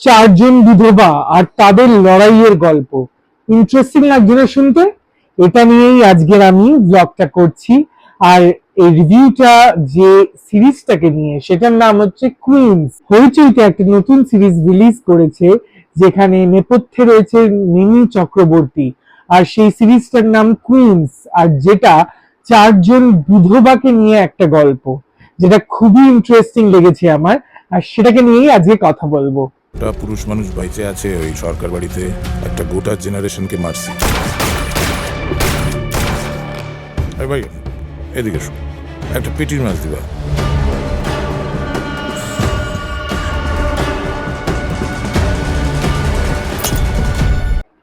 চারজন বিধবা আর তাদের লড়াইয়ের গল্প। ইন্টারেস্টিং লাগছে না শুনতে? এটা নিয়েই আজকের আমি ব্লগটা করছি। আর এই রিভিউটা যে সিরিজটাকে নিয়ে, সেটার নাম হচ্ছে কুইন্স। হইচইতে একটা নতুন সিরিজ রিলিজ করেছে যেখানে নেপথ্যে রয়েছে মিমি চক্রবর্তী, আর সেই সিরিজটার নাম কুইন্স, আর যেটা চারজন বিধবাকে নিয়ে একটা গল্প, যেটা খুবই ইন্টারেস্টিং লেগেছে আমার। আর সেটাকে নিয়েই আজকে কথা বলবো। একটা পুরুষ মানুষ বাইচে আছে ওই সরকার বাড়িতে, একটা গোটা জেনারেশনকে মারছে। ভাই এদিকে শো, একটা পেটির মাছ দিবা।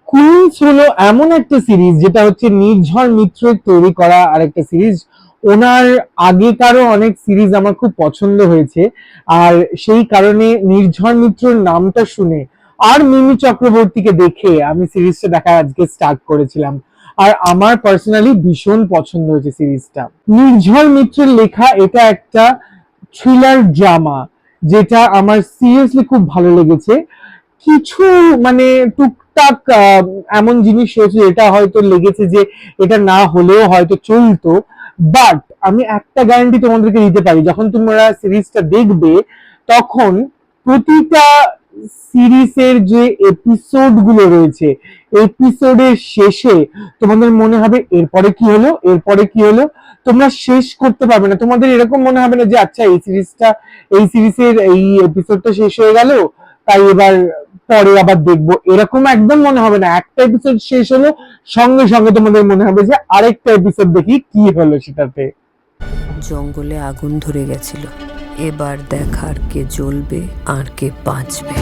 কুইন্স হলো এমন একটা সিরিজ যেটা হচ্ছে নির্ঝর মিত্রের তৈরি করা আর একটা সিরিজ। ওনার আগেকারও অনেক সিরিজ আমার খুব পছন্দ হয়েছে, আর সেই কারণে নির্ঝর মিত্রের নামটা শুনে আর মিমি চক্রবর্তীকে দেখে আমি সিরিজটা দেখা আজকে স্টার্ট করেছিলাম। আর আমার পার্সোনালি ভীষণ পছন্দ হয়েছে সিরিজটা। নির্ঝর মিত্রের লেখা এটা একটা থ্রিলার ড্রামা, যেটা আমার সিরিয়াসলি খুব ভালো লেগেছে। কিছু মানে টুকটাক এমন জিনিস রয়েছে যেটা হয়তো লেগেছে যে এটা না হলেও হয়তো চলতো, বাট আমি একটা গ্যারান্টি তোমাদেরকে দিতে পারি, যখন তোমরা সিরিজটা দেখবে তখন প্রতিটা সিরিজের যে এপিসোড গুলো রয়েছে, এপিসোডের শেষে তোমাদের মনে হবে এরপরে কি হলো, এরপরে কি হলো। তোমরা শেষ করতে পারবে না, তোমাদের এরকম মনে হবে না যে আচ্ছা এই সিরিজের এই এপিসোডটা শেষ হয়ে গেল, তাই এবার পরে আবার দেখবো, এরকম একদম মনে হবে না। একটা এপিসোড শেষ হলো, সঙ্গে সঙ্গে তোমাদের মনে হবে যে আরেকটা এপিসোড দেখি কি হলো সেটাতে। জঙ্গলে আগুন ধরে গেছিল, এবার দেখার কে জ্বলবে আর কে বাঁচবে।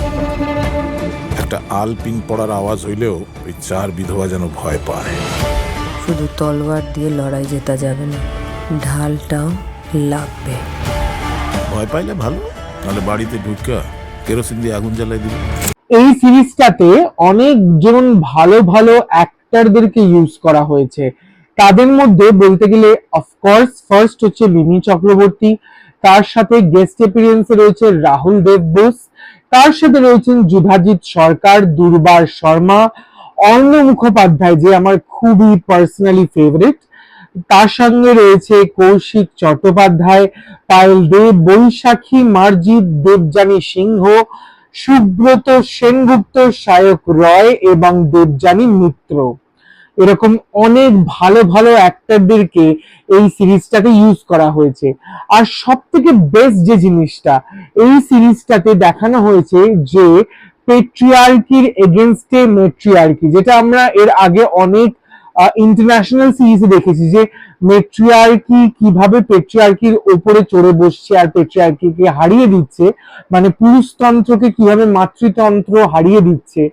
একটা আলপিন পড়ার আওয়াজ হইলেও ওই চার বিধবা যেন ভয় পায়। শুধু তলোয়ার দিয়ে লড়াই জেতা যাবে না, ঢালটাও লাগবে। ভয় পাইলে ভালো, নাহলে বাড়িতে ঢুকা কেরোসিন দিয়ে আগুন জ্বালাই দিবে। এই সিরিজটাতে অনেকজন ভালো ভালো অ্যাক্টরদেরকে ইউজ করা হয়েছে। তাদের মধ্যে বলতে গেলে অফকোর্স ফার্স্ট হচ্ছে মিমি চক্রবর্তী, তার সাথে গেস্ট অ্যাপিয়ারেন্সে রয়েছে রাহুল দেব বোস, তার সাথে রয়েছেন যুধাজিৎ সরকার, দুর্বার শর্মা, অর্ণ মুখোপাধ্যায় যে আমার খুবই পার্সোনালি ফেভারিট, তার সঙ্গে রয়েছে কৌশিক চট্টোপাধ্যায়, পায়েল দেব, বৈশাখী মার্জিত, দেবযানী সিংহ, সুব্রত সেনগুপ্ত, সায়ক রয় এবং দেবযানী মিত্র। এরকম অনেক ভালো ভালো অ্যাক্টরদেরকে এই সিরিজটাতে ইউজ করা হয়েছে। আর সব থেকে বেস্ট যে জিনিসটা এই সিরিজটাতে দেখানো হয়েছে যে পেট্রিয়ার্কির এগেনস্টে মেট্রিয়ার্কি, যেটা আমরা এর আগে অনেক ইন্টারন্যাশনাল সিরিজে দেখেছি যে মেট্রিয়ার্কি কিভাবে পেট্রিয়ার্কির উপরে চড়ে বসছে আর পেট্রিয়ার্কিকে হারিয়ে দিচ্ছে, মানে পুরুষতন্ত্রকে কিভাবে মাতৃতন্ত্র হারিয়ে দিচ্ছে।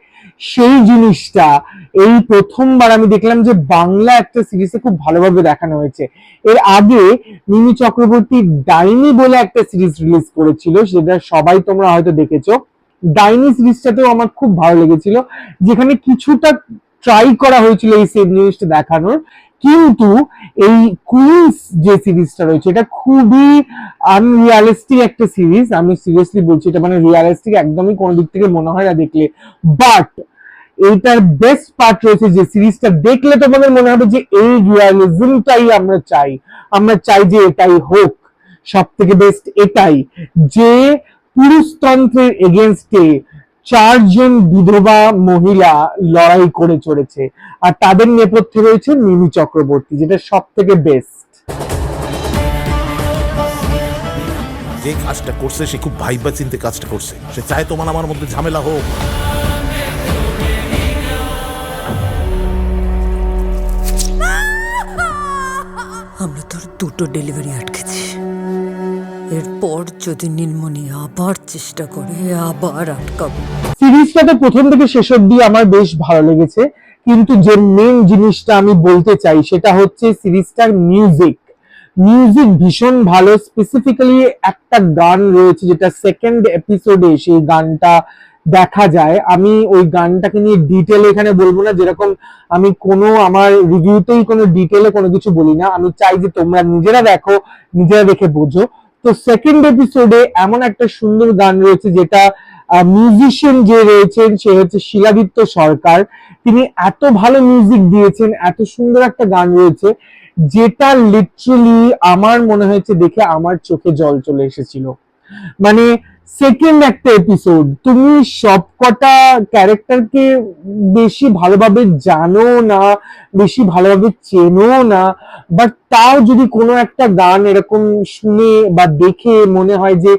সেই জিনিসটা এই প্রথমবার আমি দেখলাম যে বাংলা একটা সিরিজে খুব ভালোভাবে দেখানো হয়েছে। এর আগে মিমি চক্রবর্তী ডাইনি বলে একটা সিরিজ রিলিজ করেছিল, সেটা সবাই তোমরা হয়তো দেখেছো। ডাইনি সিরিজটাতেও আমার খুব ভালো লেগেছিল, যেখানে কিছুটা ট্রাই করা হয়েছিল এই সেম জিনিসটা দেখানোর। কিন্তু এই কুইন্স যে সিরিজটা রয়েছে এটা খুবই আনরিয়ালিস্টিক একটা সিরিজ। আমি সিরিয়াসলি বলছি, এটা মানে রিয়ালিস্টিক একদমই কোনো দিক থেকে মনে হয় না দেখলে। বাট এইটার বেস্ট পার্ট রয়েছে যে সিরিজটা দেখলে তোমাদের মনে হবে যে এই রিয়ালিজমটাই আমরা চাই, আমরা চাই যে এটাই হোক। সব থেকে বেস্ট এটাই যে পুরুষতন্ত্রের এগেনস্টে চারজন বিধবা মহিলা লড়াই করে চলেছে, আর তাদের নেপথ্যে রয়েছে মিমি চক্রবর্তী, যেটা সব থেকে বেস্ট। যে কাজটা করছে সে খুব ভাইবা চিন্তে কাজটা করছে, সে চায় তোমার আমার মধ্যে ঝামেলা হোক। আমরা তোর দুটো ডেলিভারি আটকেছি, এরপর যদি নীলমণি আবার চেষ্টা করে আবার আটকাবো। সিরিজটাতে প্রথম থেকে শেষ অব্দি আমার বেশ ভালো লেগেছে, কিন্তু যে মেন জিনিসটা আমি বলতে চাই সেটা হচ্ছে সিরিজটার মিউজিক। মিউজিক ভীষণ ভালো। স্পেসিফিক্যালি একটা গান রয়েছে যেটা সেকেন্ড এপিসোডে সেই গানটা দেখা যায়। আমি ওই গানটাকে নিয়ে ডিটেল এখানে বলবো না, যেরকম আমি কোনো আমার রিভিউতেই কোনো ডিটেলে কোনো কিছু বলি না। আমি চাই যে তোমরা নিজেরা দেখো, নিজেরা দেখে বোঝো। তো সেকেন্ড এপিসোডে এমন একটা সুন্দর গান রয়েছে যেটা মিউজিশিয়ান যে রয়েছেন সে হচ্ছে শিলাদিত্য সরকার। তিনি এত ভালো মিউজিক দিয়েছেন, এত সুন্দর একটা গান রয়েছে যেটা লিটারালি আমার মনে হয়েছে দেখে আমার চোখে জল চলে এসেছিল। মানে সেকেন্ড একটা এপিসোড, তুমি সবকটা ক্যারেক্টারকে বেশি ভালোভাবে জানো না, বেশি ভালোভাবে চেনো না, বাট তাও যদি কোনো একটা গান এরকম শুনে বা দেখে মনে হয় যে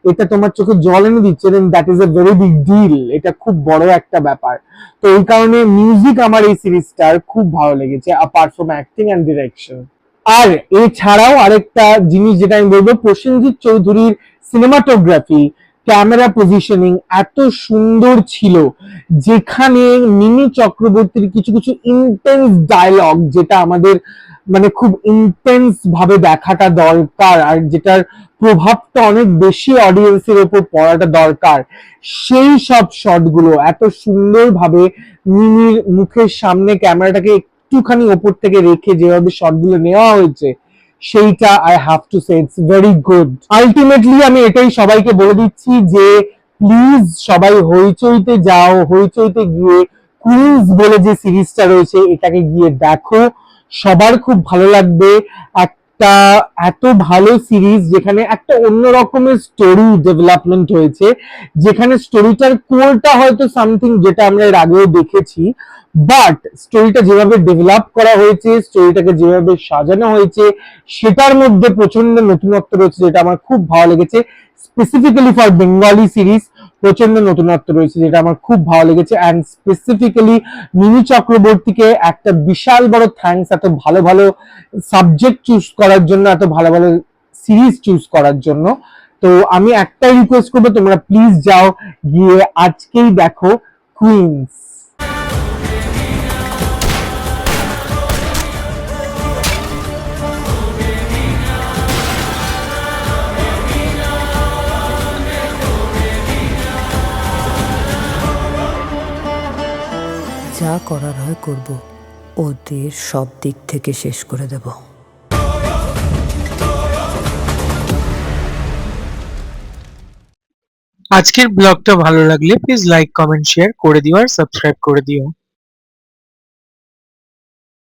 এটা তোমার চোখে জল এনে দিচ্ছে, then that is a very big deal. এটা খুব বড় একটা ব্যাপার। তো এই কারণে মিউজিক আমার এই সিরিজটার খুব ভালো লেগেছে, apart from acting and direction. আর এছাড়াও আরেকটা জিনিস যেটা আমি বলবো, প্রসেনজিৎ চৌধুরীর সিনেমাটোগ্রাফি, ক্যামেরা পজিশনিং এত সুন্দর ছিল, যেখানে মিমি চক্রবর্তীর কিছু কিছু ইন্টেন্স ডায়লগ, যেটা আমাদের মানে খুব ইন্টেন্স ভাবে দেখাটা দরকার, আর যেটার প্রভাবটা অনেক বেশি অডিয়েন্সের ওপর পড়াটা দরকার, সেই সব শটগুলো এত সুন্দরভাবে মিমির মুখের সামনে ক্যামেরাটাকে একটুখানি ওপর থেকে রেখে যেভাবে শটগুলো নেওয়া হয়েছে, সেইটা I have to say it's very good. Ultimately আমি এটাই সবাইকে বলে দিচ্ছি যে প্লিজ সবাই হইচইতে যাও, হইচইতে গিয়ে কুইন্স বলে যে সিরিজটা রয়েছে এটাকে গিয়ে দেখো, সবার খুব ভালো লাগবে। একটা এত ভালো সিরিজ যেখানে একটা অন্য রকমের স্টোরি ডেভেলপমেন্ট হয়েছে, যেখানে স্টোরিটার কোরটা হয়তো সামথিং যেটা আমরা এর আগেও দেখেছি, বাট স্টোরিটা যেভাবে ডেভেলপ করা হয়েছে, স্টোরিটাকে যেভাবে সাজানো হয়েছে, সেটার মধ্যে প্রচন্ড নতুনত্ব রয়েছে, যেটা আমার খুব ভালো লেগেছে। স্পেসিফিক্যালি ফর বেঙ্গলি সিরিজ প্রচন্ড নতুনত্ব রয়েছে, যেটা আমার খুব ভালো লেগেছে। অ্যান্ড স্পেসিফিক্যালি মিমি চক্রবর্তীকে একটা বিশাল বড় থ্যাঙ্কস, এত ভালো ভালো সাবজেক্ট চুজ করার জন্য, এত ভালো ভালো সিরিজ চুজ করার জন্য। তো আমি একটাই রিকোয়েস্ট করবো, তোমরা প্লিজ যাও, গিয়ে আজকেই দেখো কুইন্স। যা করার হয় করব, ওদের সব দিক থেকে শেষ করে দেব। আজকের ব্লগটা ভালো লাগলে প্লিজ লাইক কমেন্ট শেয়ার করে দিও আর সাবস্ক্রাইব করে দিও।